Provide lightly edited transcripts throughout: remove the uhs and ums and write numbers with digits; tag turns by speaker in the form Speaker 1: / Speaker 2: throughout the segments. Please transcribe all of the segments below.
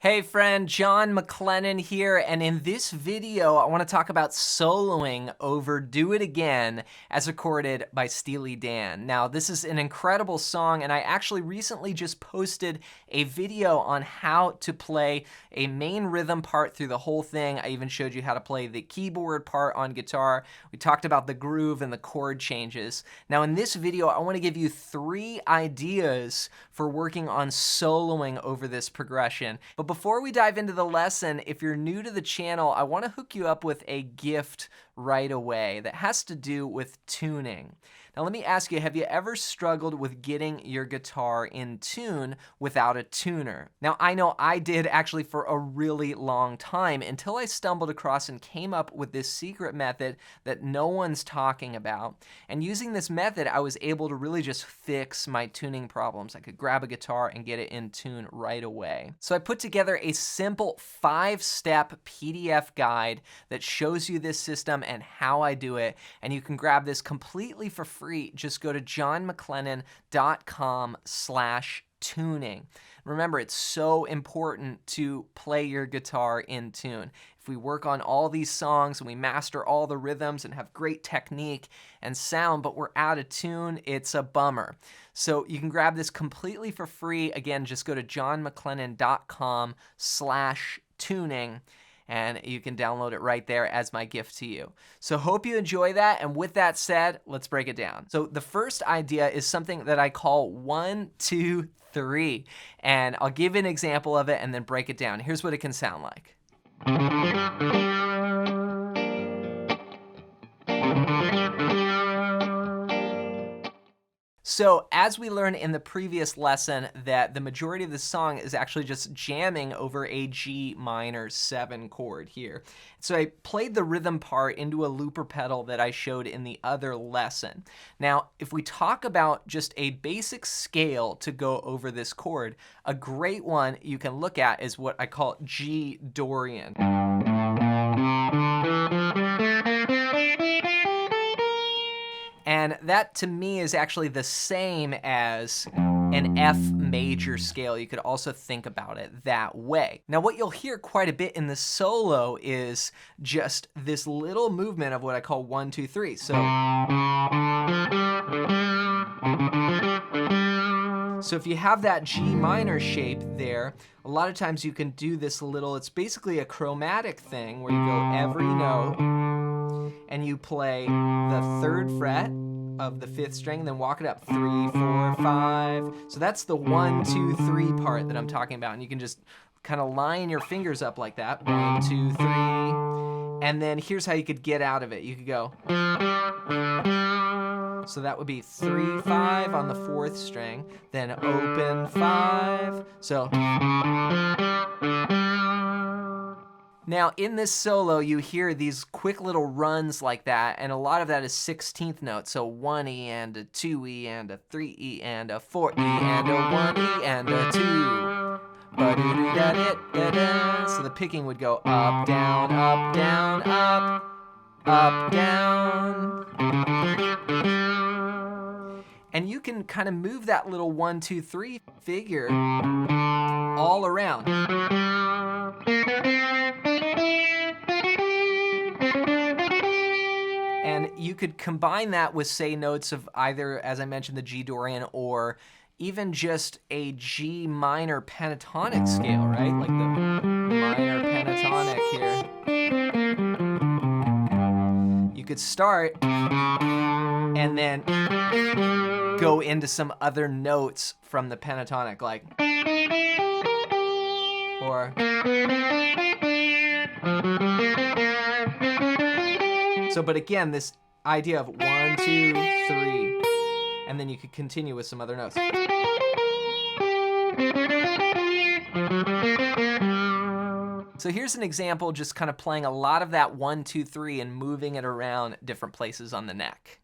Speaker 1: Hey friend, John McLennan here, and in this video I want to talk about soloing over Do It Again as recorded by Steely Dan. Now this is an incredible song, and I actually recently just posted a video on how to play a main rhythm part through the whole thing. I even showed you how to play the keyboard part on guitar. We talked about the groove and the chord changes. Now in this video I want to give you 3 ideas for working on soloing over this progression. But before we dive into the lesson, if you're new to the channel, I want to hook you up with a gift right away that has to do with tuning. Now let me ask you, have you ever struggled with getting your guitar in tune without a tuner? Now I know I did actually for a really long time until I stumbled across and came up with this secret method that no one's talking about. And using this method, I was able to really just fix my tuning problems. I could grab a guitar and get it in tune right away. So I put together a simple 5-step PDF guide that shows you this system and how I do it. And you can grab this completely for free. Just go to johnmclennan.com/tuning. Remember, it's so important to play your guitar in tune. If we work on all these songs and we master all the rhythms and have great technique and sound, but we're out of tune, it's a bummer. So you can grab this completely for free. Again, just go to johnmclennan.com/tuning. And you can download it right there as my gift to you. So hope you enjoy that, and with that said, let's break it down. So the first idea is something that I call 1, 2, 3, and I'll give an example of it and then break it down. Here's what it can sound like. So as we learned in the previous lesson that the majority of the song is actually just jamming over a G minor 7 chord here. So I played the rhythm part into a looper pedal that I showed in the other lesson. Now, if we talk about just a basic scale to go over this chord, a great one you can look at is what I call G Dorian. And that to me is actually the same as an F major scale. You could also think about it that way. Now what you'll hear quite a bit in the solo is just this little movement of what I call 1, 2, 3. So if you have that G minor shape there, a lot of times you can do this little, it's basically a chromatic thing where you go every note and you play the 3rd fret of the 5th string and then walk it up 3, 4, 5. So that's the 1, 2, 3 part that I'm talking about. And you can just kind of line your fingers up like that. 1, 2, 3. And then here's how you could get out of it. You could go. So that would be 3, 5 on the 4th string, then open 5. So now in this solo, you hear these quick little runs like that, and a lot of that is 16th notes. So 1E and a 2E and a 3E and a 4E and a 1E and a 2. So the picking would go up, down, up, down, up, up, down. And you can kind of move that little 1, 2, 3 figure all around. And you could combine that with, say, notes of either, as I mentioned, the G Dorian or even just a G minor pentatonic scale, right? Like the minor pentatonic here. You could start and then go into some other notes from the pentatonic, like, or, so, but again, this idea of 1, 2, 3, and then you could continue with some other notes. So here's an example, just kind of playing a lot of that 1, 2, 3 and moving it around different places on the neck.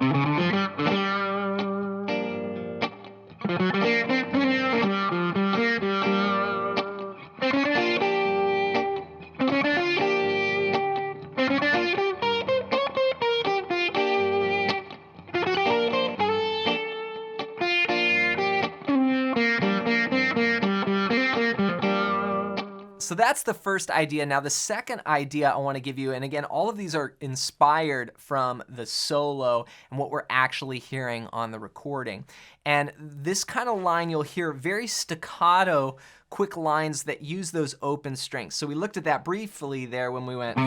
Speaker 1: So that's the first idea. Now the second idea I want to give you, and again, all of these are inspired from the solo and what we're actually hearing on the recording. And this kind of line you'll hear very staccato, quick lines that use those open strings. So we looked at that briefly there when we went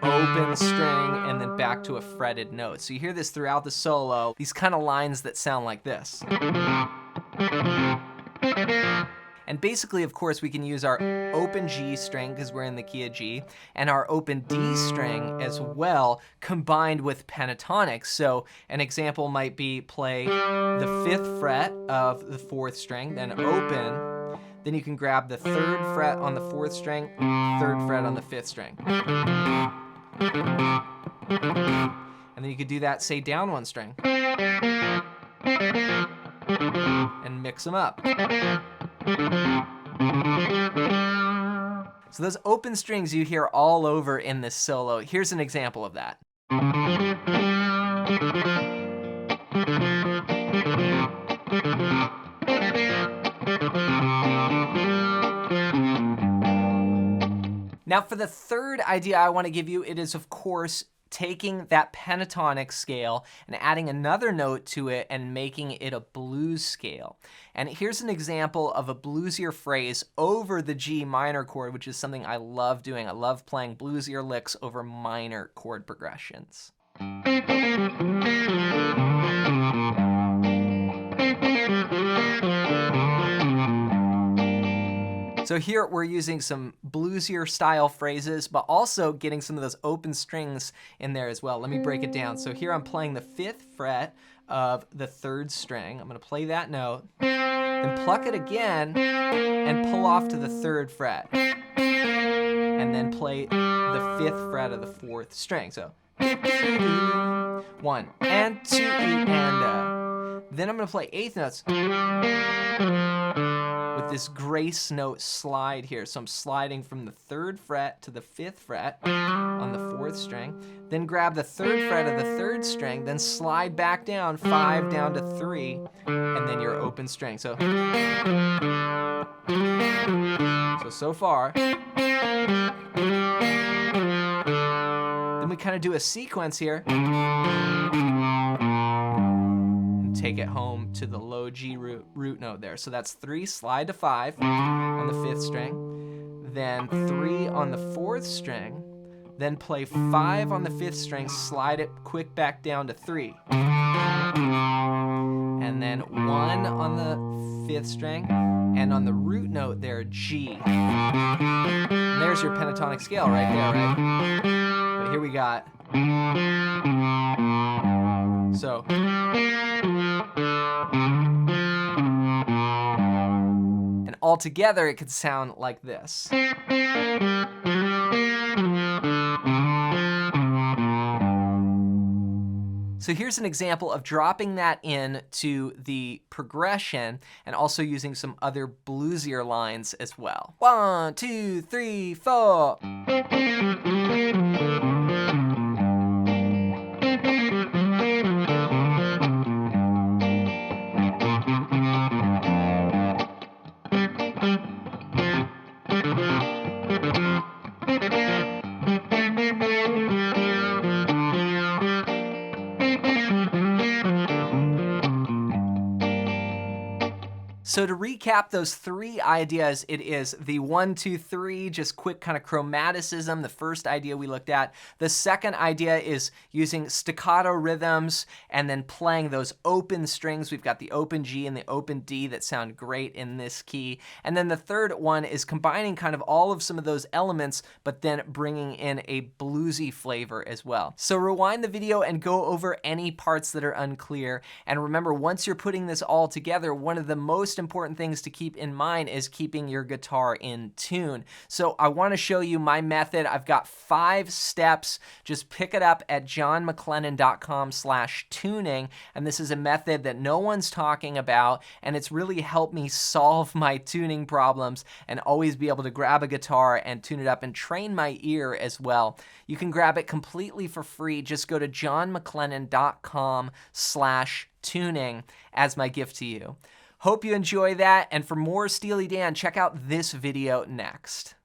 Speaker 1: open string and then back to a fretted note. So you hear this throughout the solo, these kind of lines that sound like this. And basically, of course, we can use our open G string because we're in the key of G, and our open D string as well, combined with pentatonics. So an example might be play the 5th fret of the 4th string, then open, then you can grab the 3rd fret on the 4th string, 3rd fret on the 5th string. And then you could do that, say, down 1 string. And mix them up. So those open strings you hear all over in this solo. Here's an example of that. Now for the third idea I want to give you, it is of course taking that pentatonic scale and adding another note to it and making it a blues scale. And here's an example of a bluesier phrase over the G minor chord, which is something I love doing. I love playing bluesier licks over minor chord progressions. So here we're using some bluesier style phrases, but also getting some of those open strings in there as well. Let me break it down. So here I'm playing the 5th fret of the 3rd string. I'm gonna play that note, then pluck it again and pull off to the 3rd fret. And then play the 5th fret of the 4th string. So 1 and 2 and then I'm gonna play 8th notes with this grace note slide here. So I'm sliding from the 3rd fret to the 5th fret on the 4th string, then grab the 3rd fret of the 3rd string, then slide back down 5 down to 3, and then your open string. So far. Then we kind of do a sequence here. Take it home to the low G root note there. So that's 3, slide to 5 on the 5th string, then 3 on the 4th string, then play 5 on the 5th string, slide it quick back down to 3, and then 1 on the 5th string, and on the root note there, G. And there's your pentatonic scale right there, right? But here we got, so. And all together it could sound like this. So here's an example of dropping that in to the progression and also using some other bluesier lines as well. 1, 2, 3, 4. So to recap those 3 ideas, it is the 1, 2, 3, just quick kind of chromaticism, the first idea we looked at. The second idea is using staccato rhythms and then playing those open strings. We've got the open G and the open D that sound great in this key. And then the third one is combining kind of all of some of those elements, but then bringing in a bluesy flavor as well. So rewind the video and go over any parts that are unclear. And remember, once you're putting this all together, one of the most important things to keep in mind is keeping your guitar in tune. So I want to show you my method. I've got 5 steps. Just pick it up at johnmclennan.com/tuning. And this is a method that no one's talking about, and it's really helped me solve my tuning problems and always be able to grab a guitar and tune it up and train my ear as well. You can grab it completely for free. Just go to johnmclennan.com/tuning as my gift to you. Hope you enjoy that, and for more Steely Dan, check out this video next.